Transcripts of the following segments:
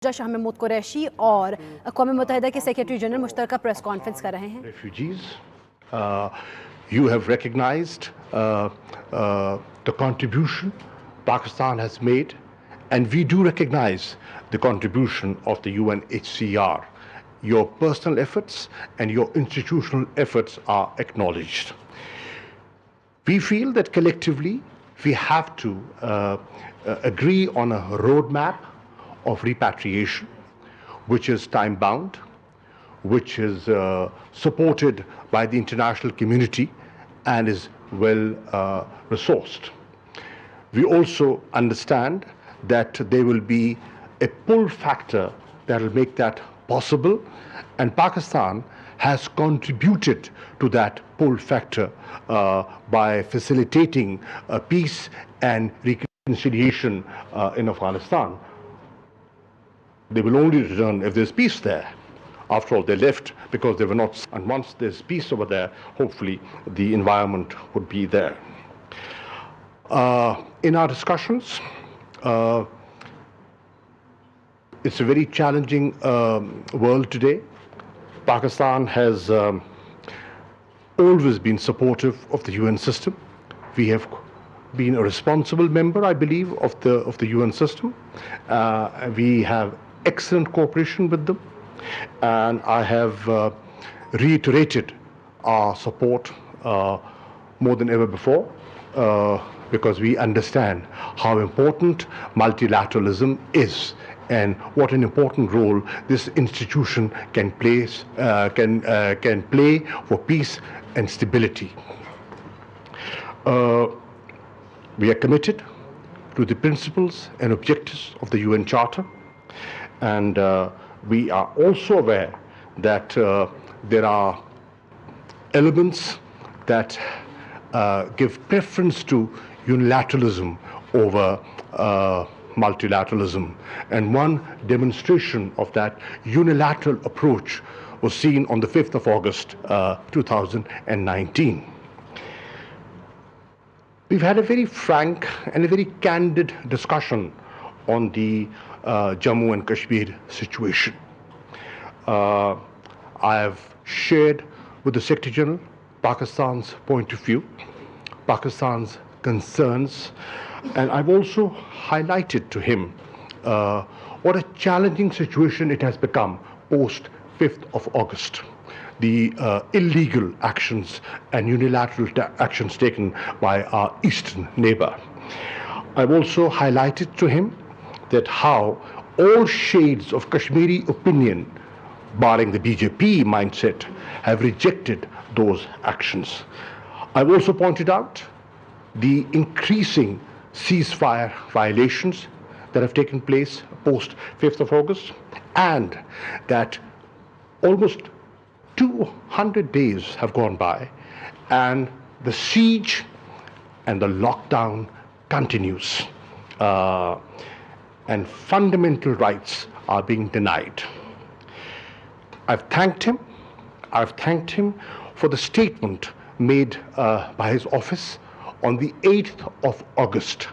शाह महमूद कुरैशी और अक़वाम मुत्तहिदा के secretary general मुश्तरका press conference कर रहे हैं। Refugees, you have recognized the contribution Pakistan has made, and we do recognize the contribution of the UNHCR. Your personal efforts and your institutional efforts are acknowledged. We feel that collectively we have to agree on a roadmap of repatriation, which is time-bound, which is supported by the international community and is well resourced. We also understand that there will be a pull factor that will make that possible, and Pakistan has contributed to that pull factor by facilitating peace and reconciliation in Afghanistan. They will only return if there's peace there. After all, they left because they were not, and once there's peace over there, hopefully the environment would be there. In our discussions, it's a very challenging world today. Pakistan has always been supportive of the UN system. We have been a responsible member, I believe, of the UN system. We have excellent cooperation with them, and I have reiterated our support more than ever before, because we understand how important multilateralism is and what an important role this institution can play for peace and stability. We are committed to the principles and objectives of the UN Charter, and we are also aware that there are elements that give preference to unilateralism over multilateralism, and one demonstration of that unilateral approach was seen on the 5th of August 2019. We've had a very frank and a very candid discussion on the Jammu and Kashmir situation. I have shared with the Secretary General Pakistan's point of view, Pakistan's concerns, and I've also highlighted to him what a challenging situation it has become post 5th of August. The illegal actions and unilateral actions taken by our eastern neighbor. I've also highlighted to him that how all shades of Kashmiri opinion, barring the BJP mindset, have rejected those actions. I've also pointed out the increasing ceasefire violations that have taken place post 5th of August, and that almost 200 days have gone by and the siege and the lockdown continues, and fundamental rights are being denied. I've thanked him for the statement made by his office on the 8th of August,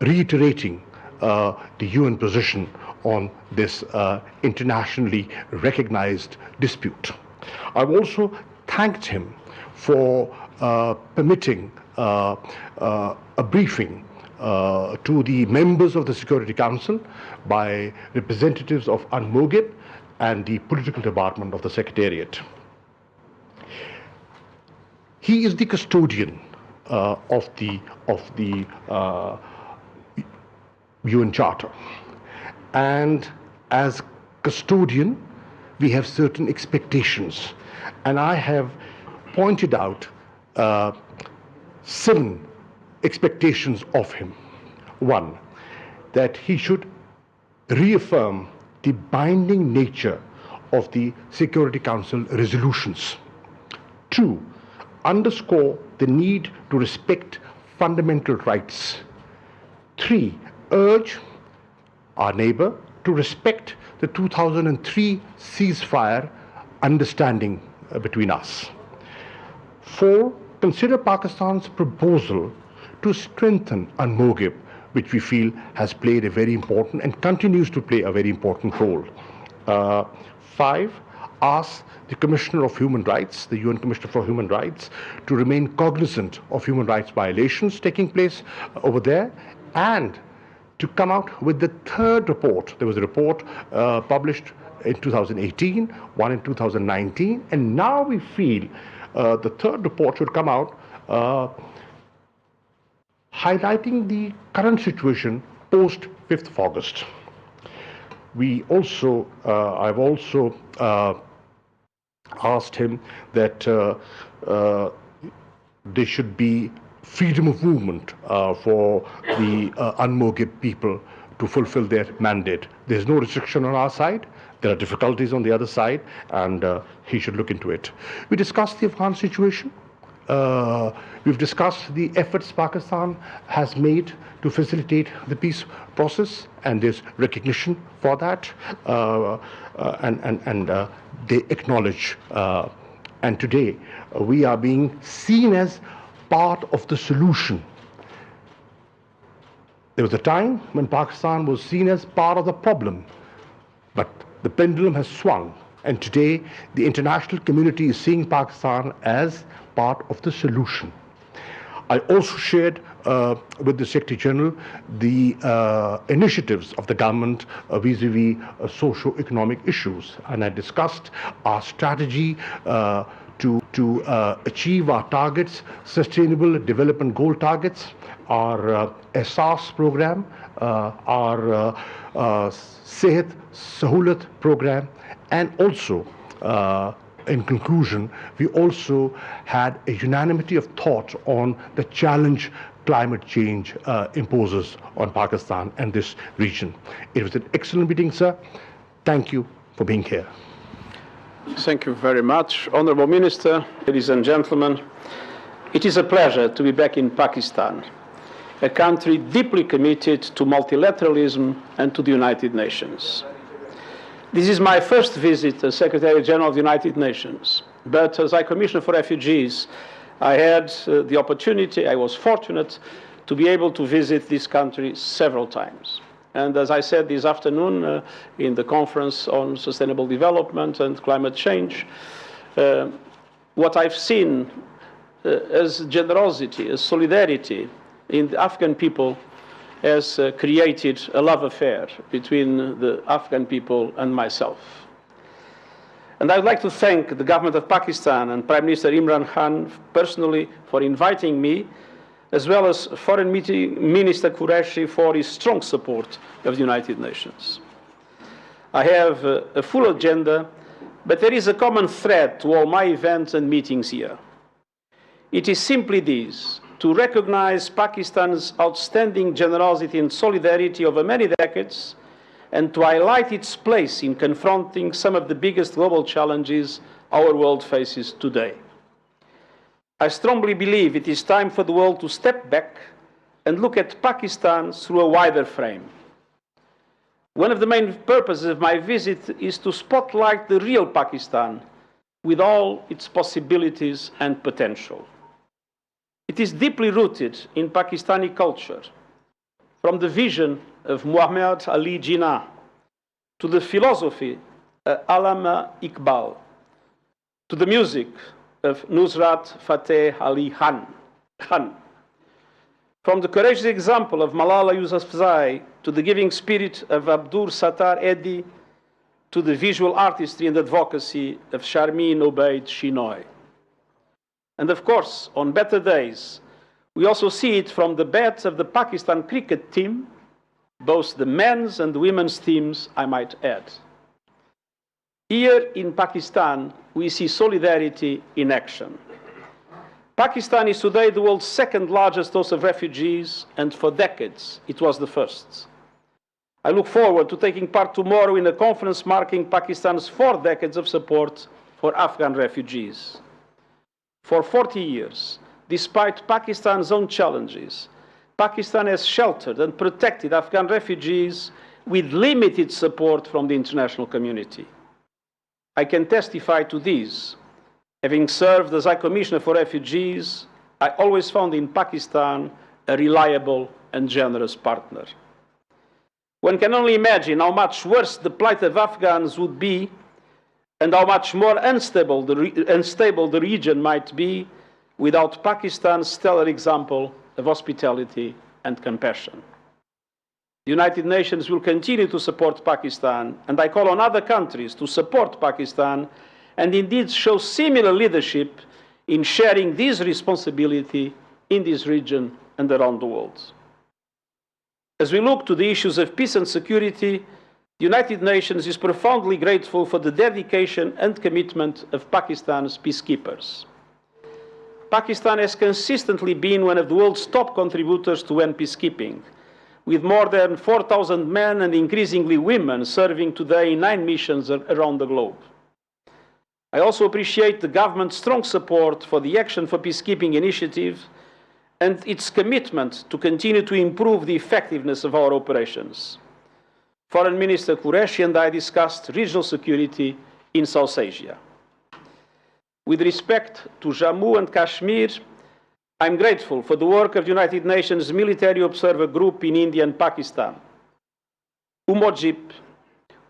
reiterating the UN position on this internationally recognized dispute. I've also thanked him for permitting a briefing to the members of the Security Council by representatives of UNMOGIP and the political department of the Secretariat. He is the custodian of the UN Charter, and as custodian we have certain expectations, and I have pointed out 7 expectations of him. 1, that he should reaffirm the binding nature of the Security Council resolutions. 2, underscore the need to respect fundamental rights. 3, urge our neighbor to respect the 2003 ceasefire understanding between us. 4, consider Pakistan's proposal to strengthen UNMOGIP which we feel has played a very important and continues to play a very important role. 5, ask the Commissioner of Human Rights, the UN Commissioner for Human Rights, to remain cognizant of human rights violations taking place over there, and to come out with the 3rd report. There was a report published in 2018, one in 2019, and now we feel the 3rd report should come out highlighting the current situation post 5th of August. We also, I've also asked him that there should be freedom of movement for the UNMOGIP people to fulfill their mandate. There's no restriction on our side. There are difficulties on the other side, and he should look into it. We discussed the Afghan situation. We've discussed the efforts Pakistan has made to facilitate the peace process, and there's recognition for that, and they acknowledge. And today, we are being seen as part of the solution. There was a time when Pakistan was seen as part of the problem, but the pendulum has swung, and today the international community is seeing Pakistan as part of the solution. I also shared with the Secretary General the initiatives of the government vis-a-vis socio-economic issues, and I discussed our strategy to achieve our targets, Sustainable Development Goal targets, our SARS program, our Sehat Sahulat program, and also in conclusion, we also had a unanimity of thought on the challenge climate change imposes on Pakistan and this region. It was an excellent meeting, sir. Thank you for being here. Thank you very much. Honorable Minister, ladies and gentlemen, it is a pleasure to be back in Pakistan, a country deeply committed to multilateralism and to the United Nations. This is my first visit as Secretary General of the United Nations, but as High Commissioner for Refugees, I had the opportunity, I was fortunate to be able to visit this country several times. And as I said this afternoon in the conference on sustainable development and climate change, what I've seen as generosity, as solidarity in the Afghan people has created a love affair between the Afghan people and myself. And I would like to thank the government of Pakistan and Prime Minister Imran Khan personally for inviting me, as well as Foreign Minister Qureshi for his strong support of the United Nations. I have a full agenda, but there is a common thread to all my events and meetings here. It is simply this: to recognize Pakistan's outstanding generosity and solidarity over many decades, and to highlight its place in confronting some of the biggest global challenges our world faces today. I strongly believe it is time for the world to step back and look at Pakistan through a wider frame. One of the main purposes of my visit is to spotlight the real Pakistan with all its possibilities and potential. It is deeply rooted in Pakistani culture, from the vision of Muhammad Ali Jinnah to the philosophy of Allama Iqbal, to the music of Nusrat Fateh Ali Khan. From the courageous example of Malala Yousafzai to the giving spirit of Abdur Sattar Edhi, to the visual artistry and advocacy of Sharmeen Obaid Shinoy. And of course, on better days, we also see it from the bats of the Pakistan cricket team, both the men's and the women's teams, I might add. Here in Pakistan, we see solidarity in action. Pakistan is today the world's second largest host of refugees, and for decades, it was the first. I look forward to taking part tomorrow in a conference marking Pakistan's 4 decades of support for Afghan refugees. For 40 years, despite Pakistan's own challenges, Pakistan has sheltered and protected Afghan refugees with limited support from the international community. I can testify to this. Having served as High Commissioner for Refugees, I always found in Pakistan a reliable and generous partner. One can only imagine how much worse the plight of Afghans would be and how much more unstable the region might be without Pakistan's stellar example of hospitality and compassion. The United Nations will continue to support Pakistan, and I call on other countries to support Pakistan and indeed show similar leadership in sharing this responsibility in this region and around the world. As we look to the issues of peace and security, the United Nations is profoundly grateful for the dedication and commitment of Pakistan's peacekeepers. Pakistan has consistently been one of the world's top contributors to UN peacekeeping, with more than 4,000 men and increasingly women serving today in 9 missions around the globe. I also appreciate the government's strong support for the Action for Peacekeeping initiative and its commitment to continue to improve the effectiveness of our operations. Foreign Minister Qureshi and I discussed regional security in South Asia. With respect to Jammu and Kashmir, I'm grateful for the work of the United Nations Military Observer Group in India and Pakistan. UMOGIP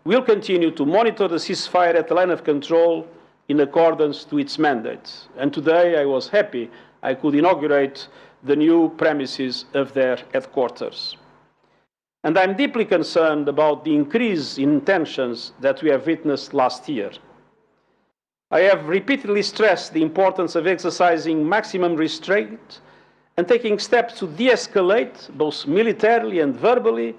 will continue to monitor the ceasefire at the line of control in accordance to its mandate. And today I was happy I could inaugurate the new premises of their headquarters. And I'm deeply concerned about the increase in tensions that we have witnessed last year. I have repeatedly stressed the importance of exercising maximum restraint and taking steps to de-escalate, both militarily and verbally,